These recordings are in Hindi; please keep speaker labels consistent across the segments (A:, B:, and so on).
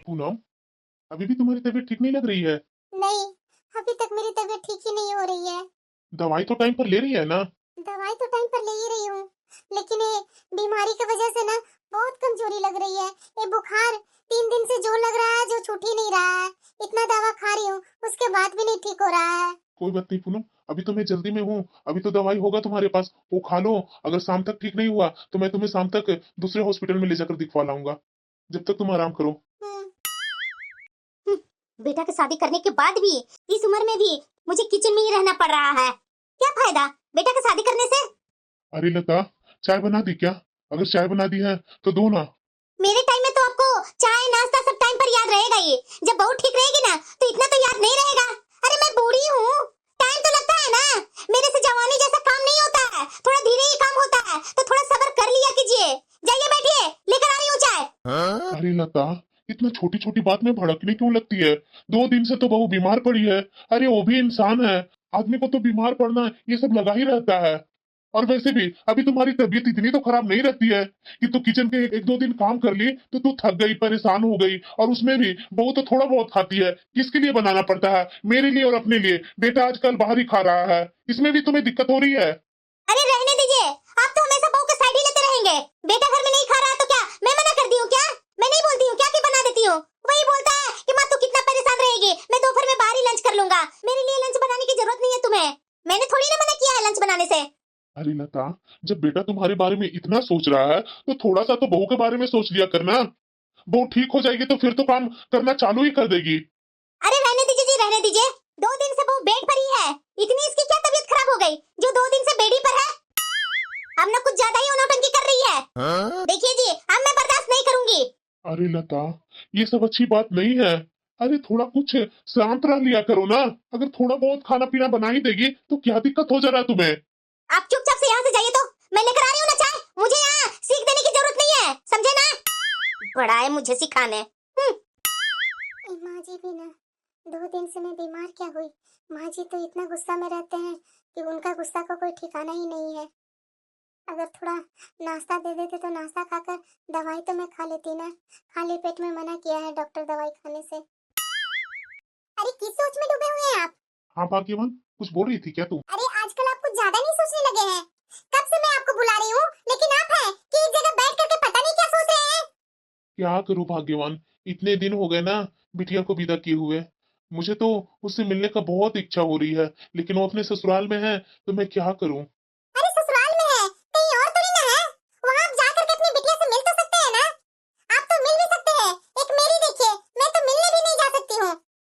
A: पूनम, अभी भी तुम्हारी तबीयत ठीक नहीं लग रही है।
B: नहीं, अभी तक मेरी तबीयत ठीक ही नहीं हो रही है।
A: दवाई तो टाइम पर ले रही है ना।
B: दवाई तो टाइम पर ले ही रही हूँ, लेकिन ये बीमारी की वजह से ना बहुत कमजोरी लग रही है। ये बुखार 3 दिन से जो लग रहा है, जो छूट ही नहीं रहा है। इतना दवा खा रही हूँ, उसके बाद भी नहीं ठीक हो रहा है।
A: कोई बात नहीं पूनम, अभी तो मैं जल्दी में हूँ। अभी तो दवाई होगा तुम्हारे पास, वो खा लो। अगर शाम तक ठीक नहीं हुआ तो मैं तुम्हें शाम तक दूसरे हॉस्पिटल में ले जाकर दिखवा लाऊंगा। जब तक तुम आराम करो।
B: हम्म, बेटा की शादी करने के बाद भी इस उम्र में भी मुझे किचन में ही रहना पड़ रहा है। क्या फायदा बेटा की शादी करने से?
A: अरे लता, चाय बना दी क्या? अगर चाय बना दी है तो दो ना।
B: मेरे टाइम में तो आपको चाय नाश्ता सब टाइम पर याद रहेगा ही। जब बहू ठीक रहेगी ना तो इतना तो याद नहीं रहेगा। अरे मैं बूढ़ी हूँ, टाइम तो लगता है ना। मेरे से जवानी जैसा काम नहीं होता है, थोड़ा धीरे ही काम होता है, तो थोड़ा सब्र कर लिया कीजिए। जाइए बैठिए, लेकर आ रही हूँ चाय।
A: अरे लता, इतना छोटी छोटी बात में भड़कने क्यों लगती है? 2 दिन से तो बहू बीमार पड़ी है। अरे वो भी इंसान है। आदमी को तो बीमार पड़ना ये सब लगा ही रहता है। और वैसे भी अभी तुम्हारी तबीयत इतनी तो खराब नहीं रहती है कि तू किचन के 1-2 दिन काम कर ली तो तू थक गई, परेशान हो गई। और उसमें भी बहू तो थोड़ा बहुत खाती है। किसके लिए बनाना पड़ता है? मेरे लिए और अपने लिए। बेटा आजकल बाहर ही खा रहा है, इसमें भी तुम्हें दिक्कत हो रही है।
B: अरे रहने दीजिए, आप तो हमेशा बहू का साइड ही लेते रहेंगे। बेटा घर में नहीं खा रहा तो क्या मैं मना कर दी हूँ क्या? मैं नहीं बोलती हूँ क्या कि बना देती हूँ? वही बोलता है कि माँ तू कितना परेशान रहेगी, मैं दोपहर में बाहर ही लंच कर लूंगा। मेरे लिए लंच बनाने की जरूरत नहीं है तुम्हें। मैंने थोड़ी ना मना किया है लंच बनाने से।
A: अरे लता, जब बेटा तुम्हारे बारे में इतना सोच रहा है तो थोड़ा सा तो बहू के बारे में सोच लिया करना। बहू ठीक हो जाएगी तो फिर तो काम करना चालू ही कर देगी।
B: अरे रहने दीजिए जी, रहने दीजिए। 2 दिन से वो बेड पर ही है। इतनी इसकी क्या तबीयत खराब हो गई जो 2 दिन से बेड ही पर है? अब ना कुछ ज्यादा ही नौटंकी कर रही है। देखिए जी, अब मैं बर्दाश्त नहीं करूंगी।
A: अरे लता, ये सब अच्छी बात नहीं है। अरे थोड़ा कुछ शांत रह लिया करो ना। अगर थोड़ा बहुत खाना पीना बना ही देगी तो क्या दिक्कत हो जा रहा है तुम्हें?
B: आप चुपचाप से यहाँ से जाइए, तो मैं लेकर आ रही हूँ ना चाय। मुझे यहाँ सीख देने की जरूरत नहीं है, समझे ना? बड़ा है मुझे सिखाने। माँ जी भी ना, 2 दिन से मैं बीमार क्या हुई। माँ जी तो इतना गुस्सा में रहते हैं कि उनका गुस्सा का कोई ठिकाना ही नहीं है। अगर थोड़ा नाश्ता दे देते तो नाश्ता खाकर दवाई तो मैं खा लेती ना। खाली पेट में मना किया है डॉक्टर दवाई खाने से। अरे किस सोच में डूबे हुए हैं आप?
A: हाँ भाग्यवान, कुछ बोल रही थी क्या तू?
B: अरे आजकल आप कुछ ज्यादा नहीं सोचने लगे हैं? कब से मैं आपको बुला रही हूँ, लेकिन आप हैं कि एक जगह बैठ करके पता नहीं क्या सोच रहे हैं।
A: क्या करूं भाग्यवान, इतने दिन हो गए ना बिटिया को विदा किए हुए। मुझे तो उससे मिलने का बहुत इच्छा हो रही है, लेकिन वो अपने ससुराल में है तो मैं क्या करूं।
B: अरे ससुराल में है, कहीं और थोड़ी ना है। वहाँ आप जा करके अपनी बिटिया से मिल तो सकते हैं ना। आप तो मिल भी सकते हैं। एक मेरी देखिए, मैं तो मिलने भी नहीं जा सकती हूँ।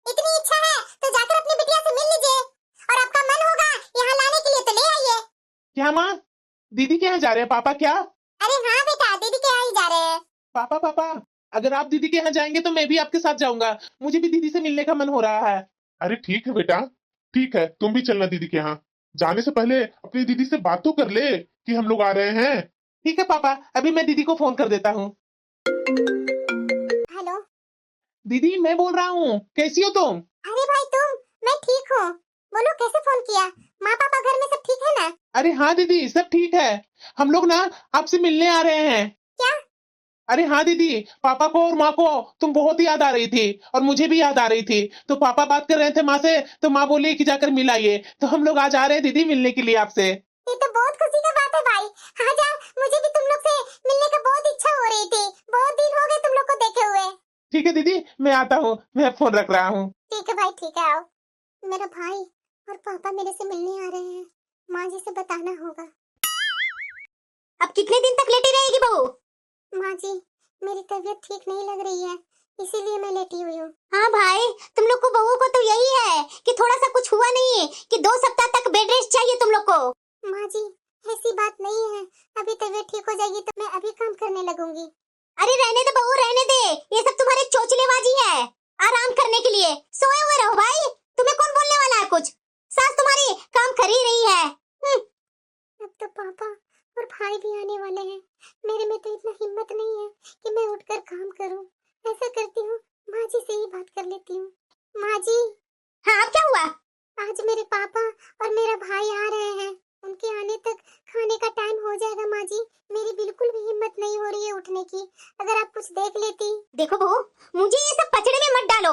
B: इतनी इच्छा है तो जाकर अपनी बिटिया से मिल लीजिए। और आपका मन होगा यहाँ लाने के लिए तो ले आइए।
C: क्या माँ? दीदी के यहाँ जा रहे हैं पापा क्या?
B: अरे हाँ बेटा, दीदी के यहाँ ही जा रहे हैं।
C: पापा पापा, अगर आप दीदी के यहाँ जाएंगे तो मैं भी आपके साथ जाऊंगा। मुझे भी दीदी से मिलने का मन हो रहा है।
A: अरे ठीक है बेटा, ठीक है, तुम भी चलना दीदी के यहाँ। जाने से पहले अपनी दीदी से बात तो कर ले कि हम लोग आ रहे हैं।
C: ठीक है पापा, अभी मैं दीदी को फोन कर देता हूँ।
B: हेलो।
C: दीदी मैं बोल रहा हूँ, कैसी हो तुम?
B: अरे भाई तुम, मैं ठीक हूँ। बोलो कैसे फोन किया? माँ पापा घर में सब ठीक है ना?
C: अरे हाँ दीदी, सब ठीक है। हम लोग ना आपसे मिलने आ रहे हैं।
B: क्या?
C: अरे हाँ दीदी, पापा को और माँ को तुम बहुत याद आ रही थी और मुझे भी याद आ रही थी। तो पापा बात कर रहे थे माँ से, तो माँ बोली कि जाकर मिल आइए। तो हम लोग आज आ रहे हैं दीदी मिलने के लिए आपसे।
B: ये तो बहुत खुशी की बात है भाई। हाँ जा, मुझे भी तुम लोग से मिलने का बहुत इच्छा हो रही थी। बहुत दिन हो गए तुम लोग को देखे हुए।
C: ठीक है दीदी, मैं आता हूँ, मैं फोन रख रहा हूँ।
B: ठीक है भाई, ठीक है, आओ। मेरा भाई और पापा मेरे से मिलने आ रहे हैं। माँ जी से बताना होगा। अब कितने दिन तक लेटी रहेगी बहू? माँ जी, मेरी तबीयत ठीक नहीं लग रही है, इसीलिए मैं लेटी हुई हूँ। हाँ भाई, तुम लोग को बहू को तो यही है कि थोड़ा सा कुछ हुआ नहीं कि 2 सप्ताह तक बेड रेस्ट चाहिए तुम लोग को। माँ जी, ऐसी बात नहीं है। अभी तबीयत ठीक हो जाएगी तो मैं अभी काम करने लगूंगी। अरे रहने दे बहू, रहने दे। ये सब तुम्हारे चोचलेबाजी है। आराम करने के लिए सोए हुए रहो भाई। तुम्हें कौन बोलने वाला है कुछ? सास तुम्हारी काम कर ही रही है। अब तो पापा और भाई भी आने वाले हैं। मेरे में तो इतना हिम्मत नहीं है कि मैं उठकर काम करूं। ऐसा करती हूँ, माँ जी से ही बात कर लेती हूँ। माँ जी। हाँ, अब क्या हुआ? आज मेरे पापा और मेरा भाई आ रहे हैं। उनके आने तक खाने का टाइम हो जाएगा माँ जी। मेरी बिल्कुल भी हिम्मत नहीं हो रही है उठने की। अगर आप कुछ देख लेती। देखो बहू, मुझे ये सब पचड़े में मत डालो।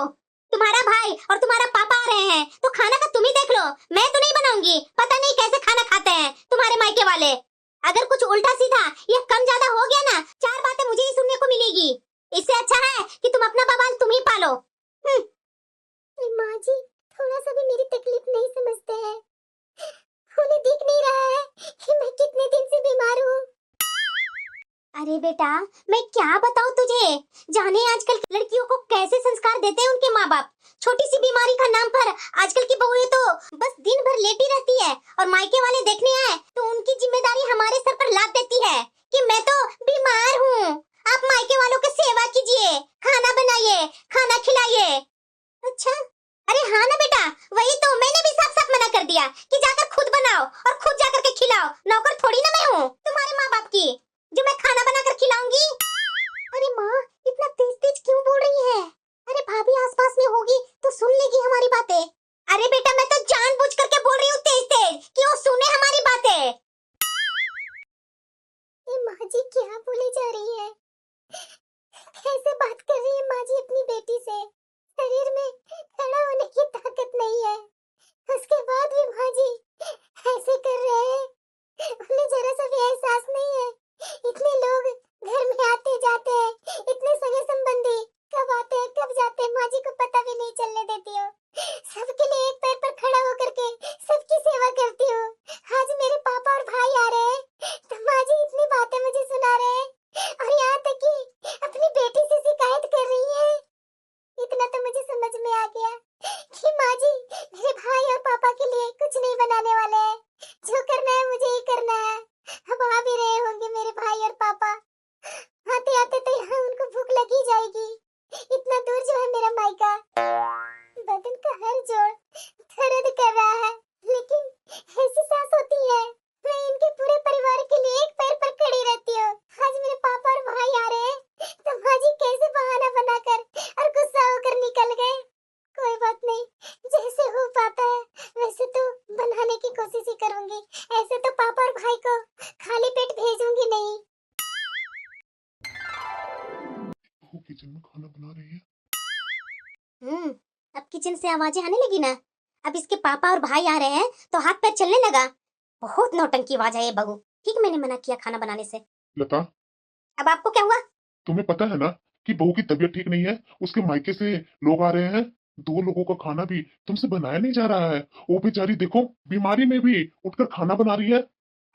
B: तुम्हारा भाई और तुम्हारा पापा आ रहे हैं तो खाना का तुम ही देख लो, मैं तो नहीं बनाऊंगी। पता नहीं कैसे खाना खाते हैं तुम्हारे मायके वाले। अगर कुछ उल्टा सीधा या कम ज्यादा हो गया ना, 4 बातें मुझे ही सुनने को मिलेगी। इससे अच्छा है कि तुम अपना बवाल तुम ही पालो। माँ जी थोड़ा सा भी मेरी तकलीफ नहीं समझते हैं। उन्हें दिख नहीं रहा है कि मैं कितने दिन से बीमार हूँ। अरे बेटा, मैं क्या बताऊँ तुझे। जाने आजकल लड़कियों को कैसे संस्कार देते हैं उनके माँ बाप। छोटी सी बीमारी का नाम पर आजकल की बहुएं तो बस दिन भर लेटी रहती है और मायके वाले देखने आए तो उनकी जिम्मेदारी हमारे सर पर लाद देती है कि मैं तो बीमार हूँ, आप मायके वालों की सेवा कीजिए, खाना बनाइए, खाना खिलाइए। अच्छा, अरे हाँ ना बेटा, वही तो मैंने भी साफ साफ मना कर दिया कि जाकर खुद बनाओ और खुद जाकर के खिलाओ। नौकर थोड़ी ना मैं हूँ तुम्हारे माँ बाप की जो मैं खाना बनाकर खिलाऊंगी। अरे माँ, इतना तेज तेज क्यों बोल रही है? अरे भाभी आसपास में होगी तो सुन लेगी हमारी बातें। अरे बेटा, मैं तो जानबूझ करके बोल रही हूँ तेज तेज कि वो सुने हमारी बातें। ये माँ जी क्या बोली जा रही है? कैसे बात कर रही है माँ जी अपनी बेटी से? शरीर में खड़ा होने की ताकत नहीं है, उसके बाद भी माँ जी ऐसे कर रहे हैं। उन्हें जरा सा भी एहसास नहीं है। इतने लोग घर में आते जाते हैं, इतने सगे संबंधी कब आते हैं कब जाते हैं माँ जी को पता भी नहीं चलने देती हो। सबके लिए एक पैर पर खड़ा होकर के सबकी सेवा करती हो। आज मेरे पापा और भाई आ रहे हैं तो माँ जी इतनी बातें मुझे सुना रहे हैं और यहाँ तक कि अपनी बेटी से शिकायत कर रही है। इतना तो मुझे समझ में आ गया कि माँ जी मेरे भाई और पापा के लिए कुछ नहीं बनाने वाले हैं। जो करना है मुझे ही करना है। अब आ भी रहे होंगे मेरे भाई और पापा। आते आते तो यहाँ उनको भूख लगी जाएगी। इतना दूर जो है मेरा मायका, बदन का हर जोड़ दर्द कर रहा है, लेकिन ऐसी सांस होती है मैं इनके पूरे परिवार के लिए एक पैर पर खड़ी रहती हूँ। आज मेरे पापा और भाई आ रहे हैं तो माँ जी कैसे बहाना बनाकर और गुस्सा होकर निकल गए। कोई बात नहीं, जैसे हो पाता है वैसे तो बनाने की कोशिश ही करूंगी। ऐसे तो पापा और भाई को खाली पेट भेजूंगी नहीं।
A: वो किचन में खाना बना रही है।
B: अब किचन से आवाजें आने लगी ना। अब इसके पापा और भाई आ रहे हैं तो हाथ पैर चलने लगा। बहुत नौटंकी आवाज है ये बहू। ठीक मैंने मना किया खाना बनाने से।
A: लता,
B: अब आपको क्या हुआ?
A: तुम्हें पता है ना कि बहू की तबीयत ठीक नहीं है, उसके मायके से लोग आ रहे हैं। 2 लोगों का खाना भी तुमसे बनाया नहीं जा रहा है। वो बेचारी देखो बीमारी में भी उठकर खाना बना रही है।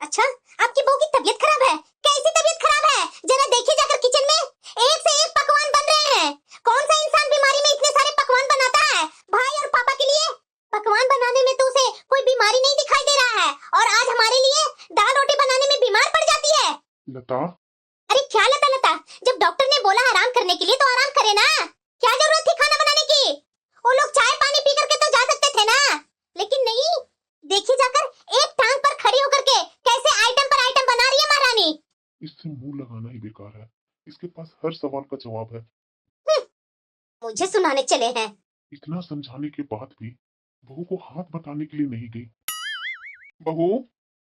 B: अच्छा, आपकी बहू की तबीयत खराब है? कैसी तबीयत खराब है? जरा देखिए जाकर किचन में, एक से एक पकवान बन रहे हैं। कौन सा इंसान बीमारी में इतने सारे पकवान बनाता है भाई और पापा के लिए? पकवान बनाने में तो उसे कोई बीमारी नहीं दिखाई दे रहा है और आज हमारे लिए दाल रोटी बनाने में बीमार पड़ जाती है।
A: लता,
B: अरे क्या लता लता, जब डॉक्टर ने बोला आराम करने के लिए तो आराम करे ना। क्या जरूरत थी खाना बनाने की? वो लोग चाय पानी पी करके तो जा सकते थे ना, लेकिन नहीं। देखिए जाकर एक टांग पर खड़ी होकर के कैसे आइटम पर आइटम बना रही है महारानी।
A: इससे मुंह लगाना ही बेकार है। इसके पास हर सवाल का जवाब है।
B: मुझे सुनाने चले हैं।
A: इतना समझाने के बाद भी बहू को हाथ बताने के लिए नहीं गई। बहू,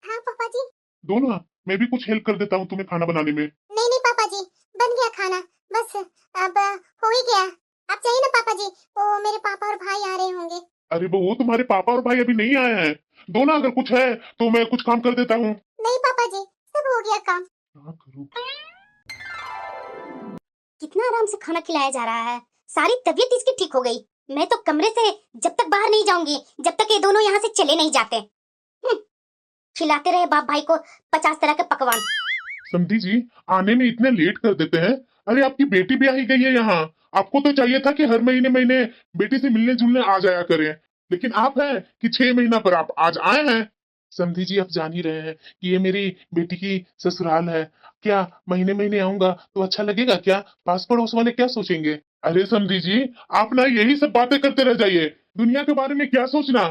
B: हाँ पापा जी।
A: दो ना, मैं भी कुछ हेल्प कर देता हूँ तुम्हें खाना बनाने में।
B: नहीं नहीं पापा जी, बन गया खाना, बस अब हो ही गया। आप चाहिए ना पापा जी, वो मेरे पापा और भाई आ रहे होंगे।
A: अरे बहू, तुम्हारे पापा और भाई अभी नहीं आए हैं। दो ना, अगर कुछ है तो मैं कुछ काम कर देता हूँ।
B: नहीं पापा जी, सब हो गया काम।
A: क्या करूँ?
B: कितना आराम से खाना खिलाया जा रहा है, सारी तबीयत इसकी ठीक हो गई। मैं तो कमरे से जब तक बाहर नहीं जाऊंगी जब तक ये दोनों यहाँ से चले नहीं जाते। खिलाते रहे बाप भाई को 50 तरह के पकवान।
A: समधी जी, आने में इतने लेट कर देते हैं। अरे आपकी बेटी भी आई गई है यहाँ। आपको तो चाहिए था कि हर महीने महीने बेटी से मिलने जुलने आ जाया करें, लेकिन आप हैं कि 6 महीना पर आप आज आए हैं। समधी जी, आप जान ही रहे हैं कि ये मेरी बेटी की ससुराल है। क्या महीने महीने आऊंगा तो अच्छा लगेगा क्या? पास पड़ोस वाले क्या सोचेंगे? अरे समधी जी, आप ना यही सब बातें करते रह जाइए। दुनिया के बारे में क्या सोचना?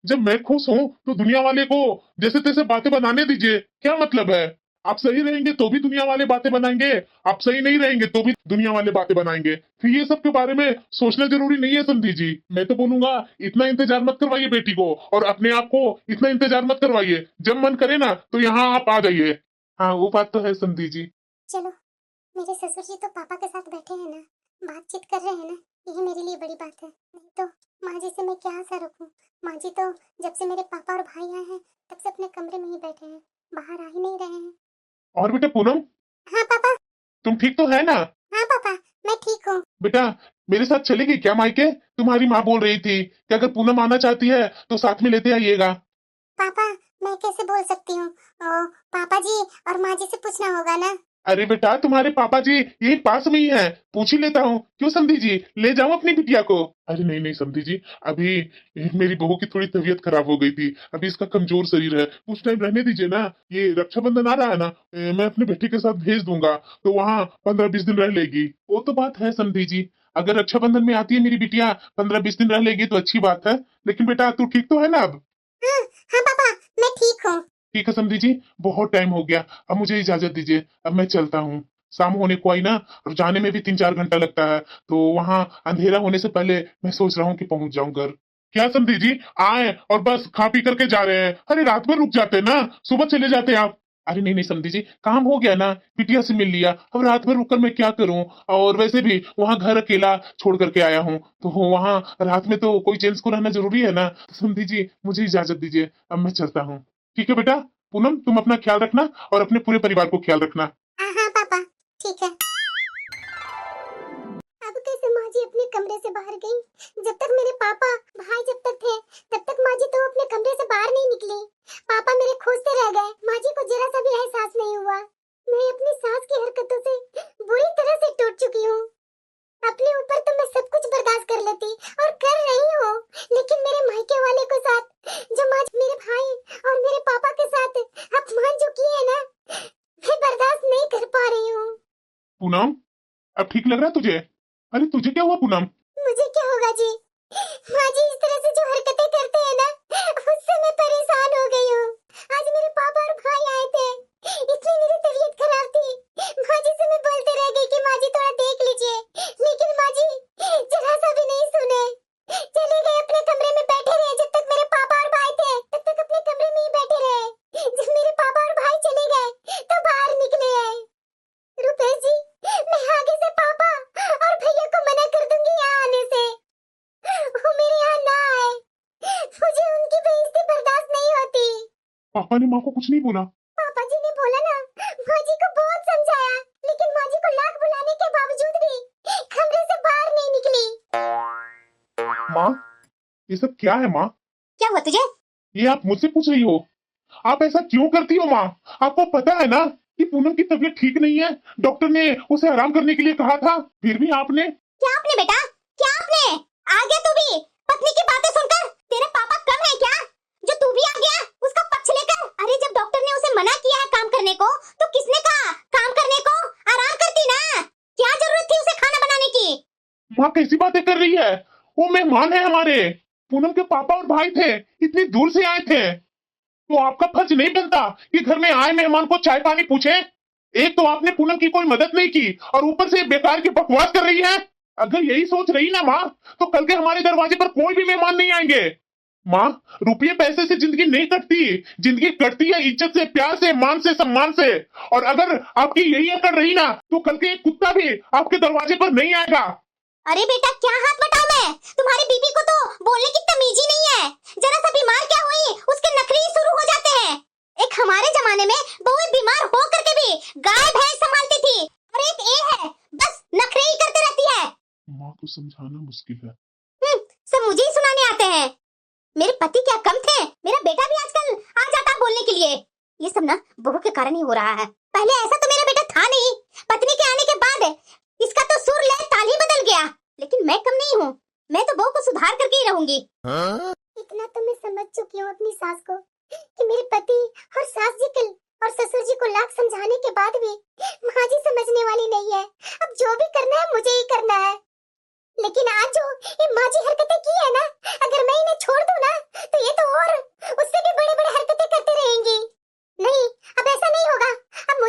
A: जब मैं खुश हूँ तो दुनिया वाले को जैसे तैसे बातें बनाने दीजिए। क्या मतलब है? आप सही रहेंगे तो भी दुनिया वाले बातें बनाएंगे, आप सही नहीं रहेंगे तो भी दुनिया वाले बातें बनाएंगे। फिर ये सब के बारे में सोचना जरूरी नहीं है समधी जी। मैं तो बोलूंगा इतना इंतजार मत करवाइए बेटी को, और अपने आप को इतना इंतजार मत करवाइए। जब मन करे ना तो यहाँ आप आ जाइए। हाँ वो बात तो है समधी जी।
B: चलो, मेरे ससुर जी तो पापा के साथ बैठे हैं ना, बातचीत कर रहे हैं ना, यही मेरे लिए बड़ी बात है। नहीं तो माँ जी से मैं क्या आशा रखूं। माँ जी तो जब से मेरे पापा और भाई आए हैं तब से अपने कमरे में ही बैठे हैं, बाहर आ ही नहीं रहे हैं।
A: और बेटा पूनम,
B: हाँ पापा।
A: तुम ठीक तो है ना?
B: हाँ पापा, मैं ठीक हूँ।
A: बेटा मेरे साथ चलेगी क्या मायके? तुम्हारी माँ बोल रही थी कि अगर पूनम आना चाहती है तो साथ में लेते आइएगा।
B: पापा, मैं कैसे बोल सकती हूँ? पापा जी और माँ जी से पूछना होगा ना।
A: अरे बेटा तुम्हारे पापा जी यही पास में ही हैं, पूछ ही लेता हूँ। क्यों समधी जी, ले जाओ अपनी बिटिया को। अरे नहीं नहीं समधी जी, अभी मेरी बहू की थोड़ी तबीयत खराब हो गई थी, अभी इसका कमजोर शरीर है, कुछ टाइम रहने दीजिए ना। ये रक्षाबंधन आ रहा है ना, मैं अपने बेटी के साथ भेज दूंगा, तो वहाँ 15-20 दिन रह लेगी। वो तो बात है समधी जी, अगर रक्षाबंधन में आती है मेरी बिटिया 15-20 दिन रह लेगी तो अच्छी बात है। लेकिन बेटा तू ठीक तो है ना अब?
B: हाँ हाँ पापा, मैं ठीक हूँ।
A: ठीक है समधी जी, बहुत टाइम हो गया, अब मुझे इजाजत दीजिए, अब मैं चलता हूँ। शाम होने को आई ना, और जाने में भी 3-4 घंटा लगता है, तो वहां अंधेरा होने से पहले मैं सोच रहा हूँ कि पहुंच जाऊं घर। क्या समधी जी, आए और बस खा पी करके जा रहे हैं? अरे रात भर रुक जाते ना, सुबह चले जाते हैं आप। अरे नहीं नहीं समधी जी, काम हो गया ना, बिटिया से मिल लिया, अब रात भर रुककर मैं क्या करूं? और वैसे भी वहां घर अकेला छोड़ करके आया हूँ, तो वहां रात में तो कोई जेंट्स को रहना जरूरी है ना। तो समधी जी मुझे इजाजत दीजिए, अब मैं चलता हूँ। ठीक है बेटा, पूनम तुम अपना ख्याल रखना और अपने पूरे परिवार को ख्याल रखना।
B: हाँ हाँ पापा, ठीक है। अब कैसे माँ जी अपने कमरे से बाहर गई? जब तक मेरे पापा भाई जब तक थे तब तक माँ जी तो अपने कमरे से बाहर नहीं निकली। पापा मेरे खोजते रह गए, माँ जी को जरा सा भी एहसास नहीं हुआ। मैं अपनी सास की हरकतों से बुरी तरह से टूट चुकी हूँ। अपने ऊपर तो मैं सब कुछ बर्दाश्त कर लेती और कर रही हूँ, लेकिन मेरे मायके वाले के साथ जो माँ मेरे भाई और मेरे पापा के साथ अपमान जो किए है ना, मैं बर्दाश्त नहीं कर पा रही हूँ।
A: पूनम अब ठीक लग रहा है तुझे? अरे तुझे क्या हुआ पूनम?
B: मुझे क्या होगा जी? माँ जी इस तरह से जो हरकतें करते हैं ना, उससे मैं परेशान हो गई हूँ। आज मेरे पापा और भाई आए थे, इतनी मेरी तबीयत खराब थी, माँ जी से मैं बोलते रह गई कि माँ जी थोड़ा देख लीजिए, लेकिन माँ जी जरा सा भी नहीं सुने। चले गए अपने कमरे में बैठे रहे। जब तक मेरे पापा और भाई थे तब तक अपने कमरे में ही बैठे रहे। जब मेरे पापा और भाई चले गए तो बाहर निकले हैं। रुपेश जी, मैं आगे से पापा और भैया को मना कर दूंगी यहाँ आने से, वो मेरे यहाँ ना आए। मुझे उनकी बेइज्जती बर्दाश्त नहीं होती।
A: पापा ने माँ को कुछ नहीं बोला?
B: पापा जी ने बोला ना, माँ जी को बहुत समझाया, लेकिन माँ जी को लाख बुलाने के बावजूद भी कमरे से बाहर नहीं निकली।
A: माँ ये सब क्या है माँ?
B: क्या हुआ तुझे?
A: ये आप मुझसे पूछ रही हो? आप ऐसा क्यों करती हो माँ? आपको पता है ना कि पूनम की तबीयत ठीक नहीं है, डॉक्टर ने उसे आराम करने के लिए कहा था, फिर भी आपने।
B: क्या आपने बेटा, क्या आपने? आ गया तू भी पत्नी की बातें सुनकर? तेरे पापा कम है क्या जो तू भी आ गया उसका पक्ष लेकर? अरे जब डॉक्टर ने उसे मना किया है काम करने को, तो किसने कहा काम करने को? आराम करती ना, क्या जरूरत थी उसे खाना बनाने की?
A: माँ कैसी बातें कर रही है? वो मेहमान है हमारे, पूनम के पापा और भाई थे, इतनी दूर से आए थे, तो आपका फर्ज नहीं बनता कि घर में आए मेहमान को चाय पानी पूछे? एक तो आपने पूनम की कोई मदद नहीं की और ऊपर से बेकार की बकवास कर रही है। अगर यही सोच रही ना माँ, तो कल के हमारे दरवाजे पर कोई भी मेहमान नहीं आएंगे। माँ रुपये पैसे से जिंदगी नहीं कटती, जिंदगी कटती है इज्जत से, प्यार से, मान से, सम्मान से। और अगर आपकी यही अकड़ रही ना, तो कल के एक कुत्ता भी आपके दरवाजे पर नहीं आएगा।
B: अरे बेटा क्या हाथ बटाऊं मैं? तुम्हारी बीबी को तो बोलने की तमीज ही नहीं है। जरा सा बीमार क्या हुई उसके नखरे ही शुरू हो जाते हैं। एक हमारे जमाने में बहू बीमार हो करके भी गाय भैंस संभालती थी, और एक ये है बस नखरे ही करते रहती है।
A: माँ को समझाना मुश्किल है।
B: सब मुझे ही सुनाने आते हैं। मेरे पति क्या कम थे? मेरा बेटा भी आजकल आ जाता बोलने के लिए। ये सब ना बहू के कारण ही हो रहा है। पहले ऐसा तो मेरा बेटा था नहीं, पत्नी के आने के बाद इसका तो सुर लय ताल ही बदल गया। लेकिन मैं कम नहीं हूँ, मैं तो बहू को सुधार करके ही रहूंगी। इतना तो मैं समझ चुकी हूँ अपनी सास को कि मेरे पति और सास जी को और ससुर जी को लाख समझाने के बाद भी माँ जी समझने वाली नहीं है। अब जो भी करना है मुझे ही करना है। लेकिन आज जो ये माँ जी हरकतें की है ना, अगर मैं इन्हें छोड़ दूं ना, तो ये तो और उससे भी बड़े बड़े हरकतें करते रहेंगी। नहीं, अब ऐसा नहीं होगा। अब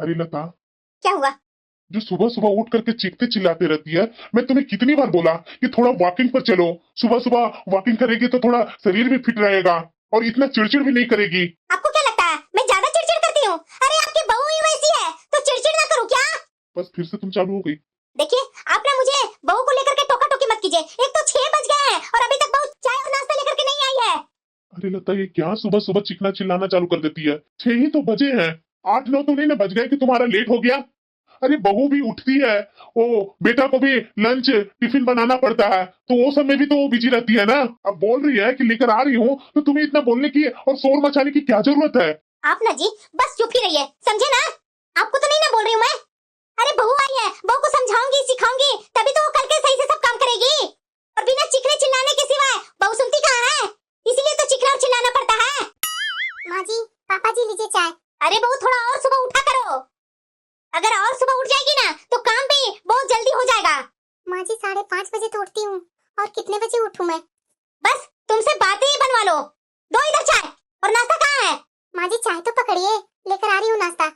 A: अरे लता,
B: क्या हुआ?
A: जो सुबह सुबह उठ करके चीखते चिल्लाते रहती है, मैं तुम्हें कितनी बार बोला कि थोड़ा वॉकिंग पर चलो। सुबह सुबह वॉकिंग करेगी तो थोड़ा शरीर भी फिट रहेगा और इतना चिड़चिड़ भी नहीं करेगी।
B: आपको क्या लगता है मैं ज्यादा चिड़चिड़ करती हूँ? अरे आपकी बहू ही वैसी है तो चिड़चिड़ ना करूँ क्या?
A: बस फिर से तुम चालू हो गई।
B: देखिए, आप ना मुझे बहू को लेकर के टोका टोकी मत कीजिए। एक तो 6 बज गए हैं और अभी तक बहू चाय और नाश्ता लेकर के नहीं आई है।
A: अरे लता, ये क्या सुबह सुबह चीखना चिल्लाना चालू कर देती है? 6 ही तो बजे हैं, 8-9 तो नहीं ना बज गए कि तुम्हारा लेट हो गया? अरे बहू भी उठती है, वो बेटा को भी लंच टिफिन बनाना पड़ता है, तो वो सब में भी तो वो बिजी रहती है ना। अब बोल रही है कि लेकर आ रही हूँ, तो तुम्हें इतना बोलने की और शोर मचाने की क्या जरूरत है?
B: आप ना जी बस चुप ही रहिए, समझे ना? आपको तो नहीं ना बोल रही हूँ मैं। अरे बहू आई है, बहू को समझाऊंगी सिखाऊंगी तभी तो वो कल के सही से सब काम करेगी। और बिना चीखने चिल्लाने के सिवाय बहू सुनती कहाँ है? इसीलिए तो चीखना और चिल्लाना पड़ता है। माँ जी, पापा जी लीजिए चाय। अरे बहू थोड़ा और सुबह उठा करो। अगर और सुबह उठ जाएगी ना तो काम भी बहुत जल्दी हो जाएगा। माँ जी 5:30 बजे तो उठती हूँ, और कितने बजे उठूं मैं? बस तुमसे बातें ही बनवा लो। दो इधर चाय। और नाश्ता कहाँ है? माँ जी चाय तो पकड़िए, लेकर आ रही हूँ नाश्ता।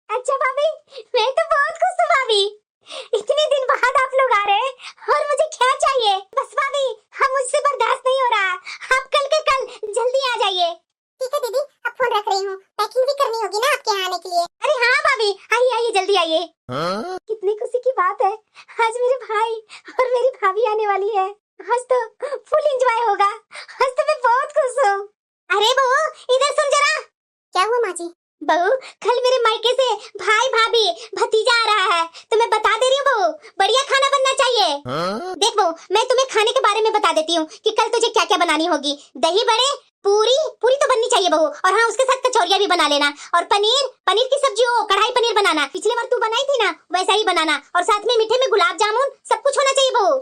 B: अच्छा भाभी, मैं तो बहुत खुश हूँ भाभी। इतने दिन बाद आप लोग आ रहे हैं और मुझे क्या चाहिए? बस भाभी, हम मुझसे बर्दाश्त नहीं हो रहा, आप कल के कल जल्दी आ जाइए। ठीक है दीदी, अब फोन रख रही हूँ, पैकिंग भी करनी होगी ना आपके यहाँ आने के लिए। अरे हाँ भाभी, आइए आइए जल्दी आइए। कितनी खुशी की बात है, आज मेरे भाई और मेरी भाभी आने वाली है। आज तो फुल एंजॉय होगा, आज तो मैं बहुत खुश हूँ। अरे बहू इधर सुन जरा। क्या हुआ माँ जी? बहू, कल मेरे मायके से भाई भाभी भतीजा आ रहा है, तो मैं बता दे रही हूँ बहू, बढ़िया खाना बनना चाहिए। देख बहू, मैं तुम्हें खाने के बारे में बता देती हूँ कि कल तुझे क्या क्या बनानी होगी। दही बड़े, पूरी पूरी तो बननी चाहिए बहू, और हाँ उसके साथ कचौरिया भी बना लेना, और पनीर की सब्जी हो, कढ़ाई पनीर बनाना, पिछले बार तू बनाई थी ना वैसा ही बनाना, और साथ में मीठे में गुलाब जामुन, सब कुछ होना चाहिए बहू।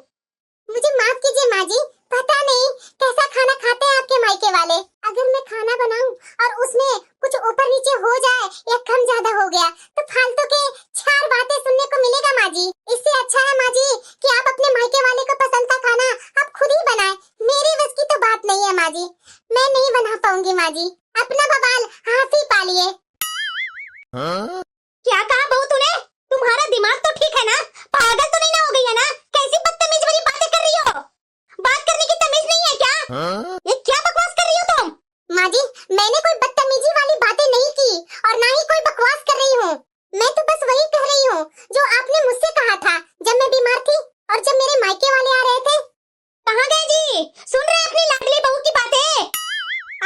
B: मुझे माफ कीजिए माँ जी, पता नहीं कैसा खाना खाते हैं आपके मायके वाले। अगर मैं खाना बनाऊं और उसमें कुछ ऊपर नीचे हो जाए या कम ज्यादा हो गया तो फालतू के 4 बातें सुनने को मिलेगा माँ जी। इससे अच्छा है माँ जी कि आप अपने मायके वाले को पसंद का खाना आप खुद ही बनाएं। मेरी बस की तो बात नहीं है माँ जी, मैं नहीं बना पाऊंगी माँ जी, अपना बवाल हाथ ही पालिए। क्या कहा बहू तूने? तुम्हारा दिमाग तो ठीक है ना? पागल तो नहीं ना हो गई है ना? कैसी बदतमीज वाली बातें कर रही हो? बात करने की तमीज नहीं है क्या? ये क्या बकवास कर रही हो तुम? माँ जी, मैंने कोई बदतमीजी वाली बातें नहीं की और ना ही कोई बकवास कर रही हूँ। मैं तो बस वही कह रही हूँ जो आपने मुझसे कहा था जब मैं बीमार थी और जब मेरे मायके वाले आ रहे थे। कहाँ गए जी? सुन रहे हैं अपनी लाडली बहू की बातें?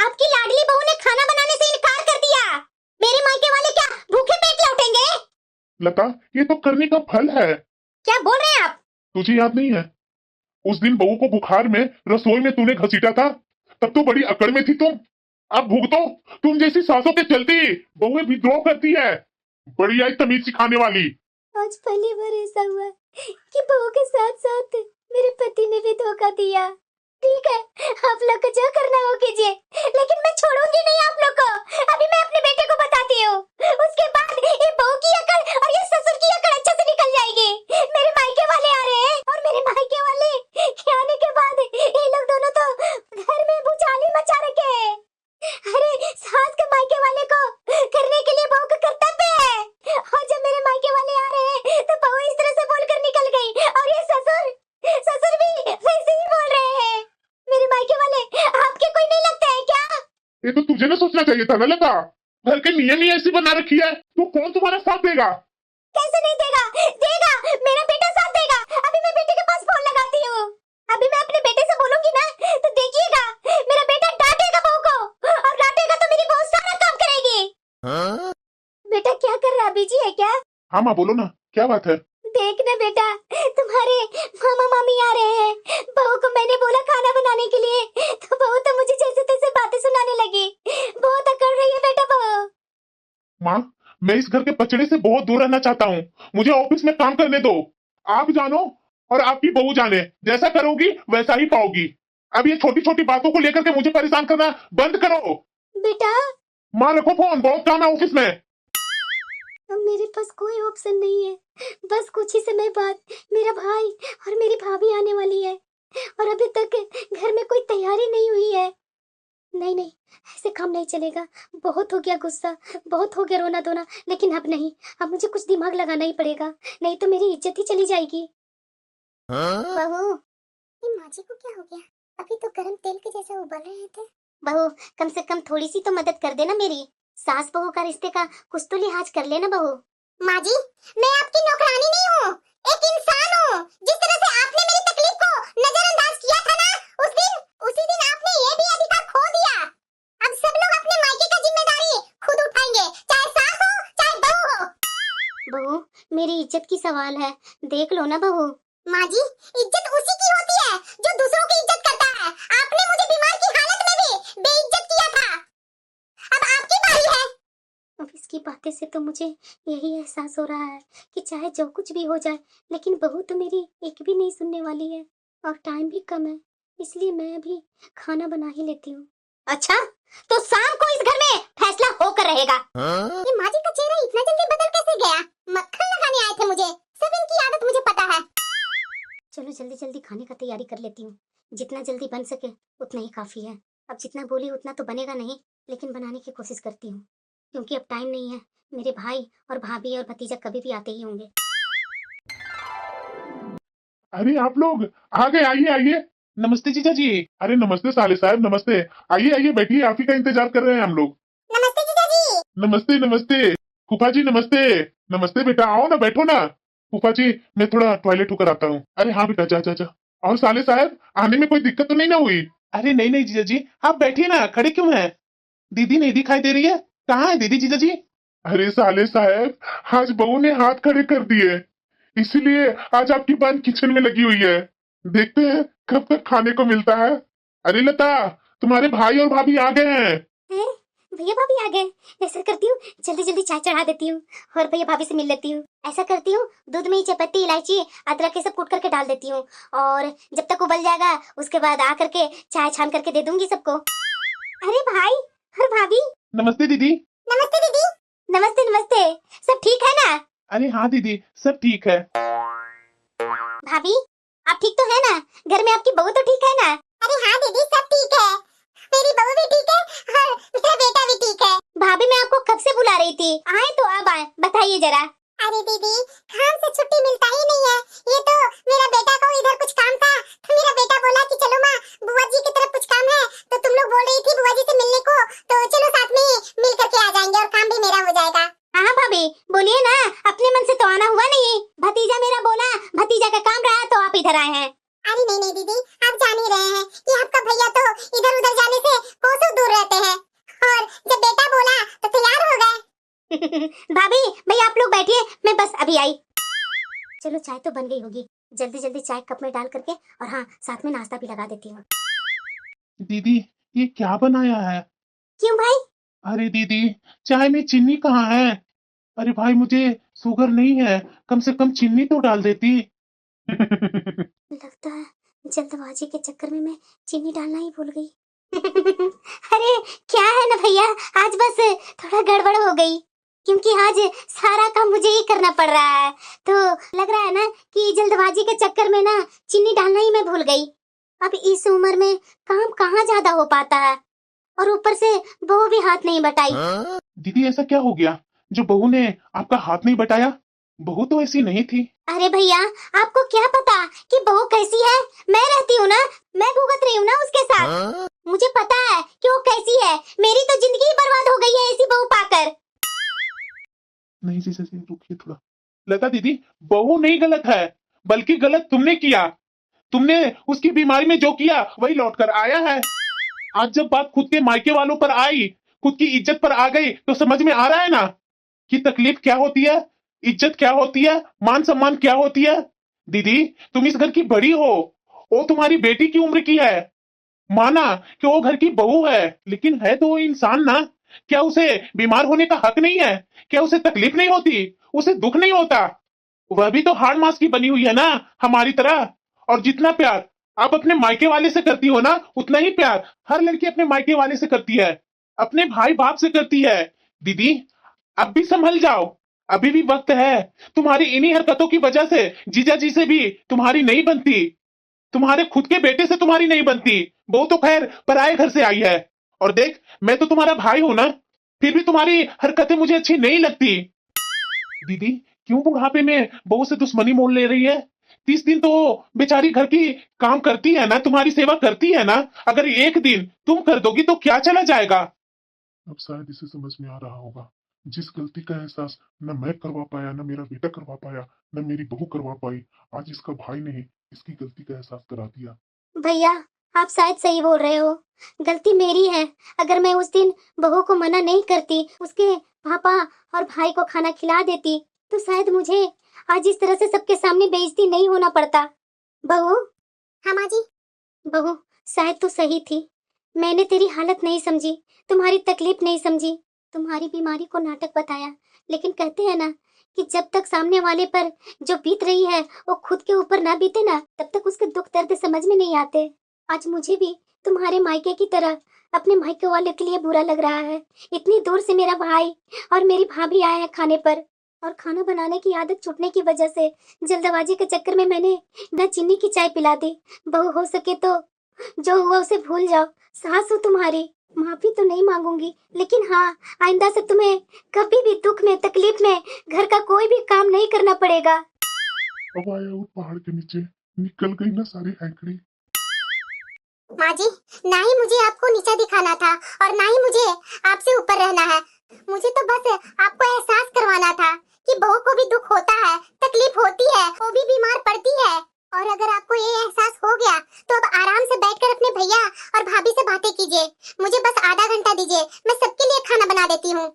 B: आपकी लाडली बहू ने खाना बनाने से इनकार कर दिया। मेरे मायके वाले क्या भूखे पेट लौटेंगे?
A: लता, ये तो करने का फल है।
B: क्या बोल रहे हैं आप?
A: तुझे याद नहीं है उस दिन बहू को बुखार में रसोई में तूने घसीटा था? तब तो बड़ी अकड़ में थी तुम। अब भुगतो, तुम जैसी सासों के चलती बहुएं विद्रोह करती है। बड़ी आई तमीज सिखाने वाली।
B: आज पहली बार ऐसा हुआ कि बहू के साथ साथ मेरे पति ने भी धोखा दिया। ठीक है, आप लोग को जो करना हो कीजिए, लेकिन मैं छोड़ूंगी नहीं आप लोग को। अभी मैं अपने बेटे को बताती हूँ, उसके बाद ये बहू की अकड़ और ये ससुर की अकड़ अच्छे से निकल जाएगी। मेरे मायके वाले आ रहे हैं और मेरे मायके वाले के आने के बाद ये लोग दोनों तो घर में भूचाल ही मचा रखे हैं। अरे सास के मायके वाले को करने के लिए बहू का कर्तव्य है, और जब मेरे मायके वाले आ रहे हैं तो बहू इस तरह से बोलकर निकल गई, और ये ससुर भी वैसे ही बोल रहे हैं। मेरे मायके वाले आपके कोई नहीं लगता है क्या?
A: ये तो तुझे ना सोचना चाहिए था ना लता। घर के नियम ही ऐसी बना रखी है, तो कौन तुम्हारा साथ देगा?
B: कैसे नहीं देगा? देगा, मेरा बेटा साथ देगा। अभी मैं बेटे के पास फोन लगाती हूँ। अभी मैं अपने बेटे से बोलूंगी ना तो देखिएगा, मेरा बेटा डांटेगा बहू को, और डांटेगा तो मेरी बहू सारा काम करेगी। बेटा क्या कर रहा है? बिजी है क्या?
A: हाँ माँ बोलो ना, क्या बात है?
B: देख ना बेटा, तुम्हारे मामा मामी आ रहे हैं। बहू को मैंने बोला खाना बनाने के लिए, तो बहू तो मुझे जैसे तैसे बातें सुनाने लगी। बहुत अकड़ रही है बेटा बहू।
A: माँ, मैं इस घर के पचड़े से बहुत दूर रहना चाहता हूँ। मुझे ऑफिस में काम करने दो। आप जानो और आपकी बहू जाने, जैसा करोगी वैसा ही पाओगी। अब ये छोटी छोटी बातों को लेकर के मुझे परेशान करना बंद करो।
B: बेटा
A: माँ रखो फोन, बहुत काम है ऑफिस में।
B: अब मेरे पास कोई ऑप्शन नहीं है, बस कुछ ही समय बाद मेरा भाई और मेरी भाभी आने वाली है, और अभी तक घर में कोई तैयारी नहीं हुई है। नहीं नहीं, ऐसे काम नहीं चलेगा। बहुत हो गया गुस्सा, बहुत हो गया रोना धोना, लेकिन अब नहीं। अब मुझे कुछ दिमाग लगाना ही पड़ेगा, नहीं तो मेरी इज्जत ही चली जाएगी। बहू, ये माँ जी को क्या हो गया? अभी तो गरम तेल के जैसे उबल रहे थे। बहू, कम से कम थोड़ी सी तो मदद कर देना मेरी। सास बहू का रिश्ते का कुछ तो लिहाज कर लेना बहू। माँ जी, मैं आपकी नौकरानी नहीं हूँ, एक इंसान हूँ। जिस तरह से आपने मेरी तकलीफ को नजरअंदाज किया था ना, उसी दिन आपने ये भी अधिकार खो दिया। अब सब लोग अपने मायके का जिम्मेदारी खुद उठाएंगे, चाहे सास हो चाहे बहू हो। बहू, मेरी इज्जत की सवाल है, देख लो ना बहू। माँ जी, इज्जत उसी की होती है जो दूसरों की इज्जत करता है। आपने मुझे बीमार की हालत में भी बेइज्जत किया था, अब आपकी बारी है। अब इसकी बातें से तो मुझे यही एहसास हो रहा है कि चाहे जो कुछ भी हो जाए, लेकिन बहू तो मेरी एक भी नहीं सुनने वाली है, और टाइम भी कम है, इसलिए मैं अभी खाना बना ही लेती हूँ। अच्छा, तो शाम को इस घर में फैसला होकर रहेगा। ये माँ जी का चेहरा इतना जल्दी बदल कैसे गया? मक्खन लगाने आए थे मुझे, सब इनकी आदत मुझे पता है। चलो जल्दी जल्दी खाने का तैयारी कर लेती हूँ, जितना जल्दी बन सके उतना ही काफी है। अब जितना बोली उतना तो बनेगा नहीं, लेकिन बनाने की कोशिश करती हूँ, क्योंकि अब टाइम नहीं है। मेरे भाई और भाभी और भतीजा कभी भी आते ही होंगे।
A: अरे आप लोग आ गए, आइए आइए।
C: नमस्ते जीजा जी।
A: अरे नमस्ते साले साहब, नमस्ते। आइए आइए बैठिए, आप ही का इंतजार कर रहे हैं हम लोग।
B: नमस्ते जीजा जी।
A: नमस्ते नमस्ते। फूफा जी नमस्ते। नमस्ते बेटा, आओ ना, बैठो ना। फूफा जी, मैं थोड़ा टॉयलेट होकर आता हूँ। अरे हाँ बेटा, जा जा जा। और साले साहब, आने में कोई दिक्कत तो नहीं ना हुई?
C: अरे नहीं नहीं जीजा जी, आप बैठिए ना, खड़े क्यों हैं? दीदी नहीं दिखाई दे रही है, कहाँ है दीदी जीजा जी?
A: अरे साले साहब, आज बहू ने हाथ खड़े कर दिए, इसलिए आज आपकी बहन किचन में लगी हुई है। देखते हैं कब तक खाने को मिलता है। अरे लता, तुम्हारे भाई और भाभी आ गए हैं।
B: हैं? भैया भाभी आ गए। ऐसा करती हूँ, जल्दी जल्दी चाय चढ़ा देती हूँ और भैया भाभी से मिल लेती हूँ। ऐसा करती हूँ, दूध में ही चपत्ती, इलायची, अदरक ये सब कूट करके डाल देती हूँ, और जब तक उबल जाएगा उसके बाद आ करके चाय छान करके दे दूंगी सबको। अरे भाई और भाभी।
C: नमस्ते दीदी।
B: नमस्ते दीदी। नमस्ते नमस्ते, सब ठीक है ना?
C: अरे हाँ दीदी, सब ठीक है।
B: भाभी, आप ठीक तो है ना? घर में आपकी बहू तो ठीक है ना? अरे हाँ दीदी, सब ठीक है, मेरी बहू भी ठीक है और मेरा बेटा भी ठीक है। भाभी, मैं आपको कब से बुला रही थी, आए तो अब आए, बताइए जरा। अरे दीदी, काम से छुट्टी मिलता ही नहीं है। ये तो मेरा बेटा को इधर कुछ काम था, तो मेरा बेटा बोला कि चलो माँ, बुआ जी की तरफ कुछ काम है, तो तुम लोग बोल रही थी बुआ जी से मिलने को, तो चलो साथ में मिल करके आ जाएंगे और काम भी मेरा हो जाएगा। हाँ भाभी, बोलिए ना, अपने मन से तो आना हुआ नहीं। भतीजा मेरा बोला, भतीजा का काम रहा तो आप इधर आए हैं। अरे नहीं नहीं दीदी, आप जान ही रहे हैं कि आपका भैया तो इधर उधर जाने से कोसों दूर रहते हैं, और जब बेटा बोला तो तैयार हो गए। भाभी भैया आप लोग बैठिए, मैं बस अभी आई। चलो चाय तो बन गई होगी, जल्दी जल्दी चाय कप में डाल करके, और हाँ साथ में नाश्ता भी लगा देती हूँ।
C: दीदी, ये क्या बनाया है?
B: क्यों भाई?
C: अरे दीदी, चाय में चीनी कहाँ है? अरे भाई, मुझे शुगर नहीं है, कम से कम चीनी तो डाल देती।
B: लगता है जल्दबाजी के चक्कर में मैं चीनी डालना ही भूल गई। अरे क्या है ना भैया, आज बस थोड़ा गड़बड़ हो गई, क्योंकि आज सारा काम मुझे ही करना पड़ रहा है, तो लग रहा है ना कि जल्दबाजी के चक्कर में ना चीनी डालना ही मैं भूल गई। अब इस उम्र में काम कहाँ ज्यादा हो पाता है, और ऊपर से बहू भी हाथ नहीं बटाई।
C: दीदी, ऐसा क्या हो गया जो बहू ने आपका हाथ नहीं बटाया? बहू तो ऐसी नहीं थी।
B: अरे भैया, आपको क्या पता कि बहू कैसी है? मैं रहती हूँ ना, मैं भुगत रही हूँ ना उसके साथ, मुझे पता है कि वो कैसी है। मेरी तो जिंदगी ही बर्बाद हो गई है ऐसी बहू पाकर।
C: नहीं जीजा जी, रुकिए थोड़ा। लता दीदी, बहू नहीं गलत है, बल्कि गलत तुमने किया। तुमने उसकी बीमारी में जो किया वही लौट कर आया है। आज जब बात खुद के मायके वालों पर आई, खुद की इज्जत पर आ गई, तो समझ में आ रहा है ना कि तकलीफ क्या होती है, इज्जत क्या होती है, मान सम्मान क्या होती है। दीदी, तुम इस घर की बड़ी हो, वो तुम्हारी बेटी की उम्र की है। माना कि वो घर की बहू है, लेकिन है तो वो इंसान ना। क्या उसे बीमार होने का हक नहीं है? क्या उसे तकलीफ नहीं होती? उसे दुख नहीं होता? वह भी तो हाड़ मांस की बनी हुई है ना, हमारी तरह। और जितना प्यार आप अपने मायके वाले से करती हो ना, उतना ही प्यार हर लड़की अपने मायके वाले से करती है, अपने भाई बाप से करती है। दीदी, अब भी संभल जाओ, अभी भी वक्त है। तुम्हारी इन्हीं हरकतों की वजह से जीजा जी से भी तुम्हारी नहीं बनती, तुम्हारे खुद के बेटे से तुम्हारी नहीं बनती। वो तो खैर पराये घर से आई है, और देख, मैं तो तुम्हारा भाई हूं ना, फिर भी तुम्हारी हरकतें मुझे अच्छी नहीं लगती। दीदी, क्यों बुढ़ापे में बहू से दुश्मनी मोल ले रही है? 30 दिन तो बेचारी घर की काम करती है ना, तुम्हारी सेवा करती है ना। अगर एक दिन तुम कर दोगी तो क्या चला जाएगा?
A: अब शायद इसे समझ में आ रहा होगा, जिस गलती का एहसास न मैं करवा पाया, न मेरा बेटा करवा पाया, न मेरी बहू करवा पाई, आज इसका भाई ने ही इसकी गलती का एहसास करा दिया।
B: भैया, आप शायद सही बोल रहे हो। गलती मेरी है। अगर मैं उस दिन बहू को मना नहीं करती, उसके पापा और भाई को खाना खिला देती, तो शायद मुझे आज इस तरह से सबके सामने बेइज्जती नहीं होना पड़ता। बहू। हाँ माँ जी। बहू, शायद तू सही थी। मैंने तेरी हालत नहीं समझी, तुम्हारी तकलीफ नहीं समझी, तुम्हारी बीमारी को नाटक बताया। लेकिन कहते हैं ना कि जब तक सामने वाले पर जो बीत रही है वो खुद के ऊपर ना बीते ना, तब तक उसके दुख दर्द समझ में नहीं आते। आज मुझे भी तुम्हारे मायके की तरह अपने मायके वाले के लिए बुरा लग रहा है। इतनी दूर से मेरा भाई और मेरी भाभी आए हैं खाने पर, और खाना बनाने की आदत छूटने की वजह से जल्दबाजी के चक्कर में मैंने न चीनी की चाय पिला दी। बहू, हो सके तो जो हुआ उसे भूल जाओ। सास हूँ तुम्हारी, माफी तो नहीं मांगूंगी, लेकिन हाँ, आइंदा से तुम्हें कभी भी दुख में तकलीफ में घर का कोई भी काम नहीं करना पड़ेगा।
A: अब आया वो पहाड़ के नीचे, निकल गई ना सारी हैंकड़ी।
B: माँ जी, ना ही मुझे आपको नीचा दिखाना था और ना ही मुझे आपसे ऊपर रहना है। मुझे तो बस आपको एहसास करवाना था कि बहू को भी दुख होता है, तकलीफ होती है, वो भी बीमार पड़ती है। और अगर आपको ये एहसास हो गया तो अब आराम से बैठकर अपने भैया और भाभी से बातें कीजिए। मुझे बस आधा घंटा दीजिए, मैं सबके लिए खाना बना देती हूँ।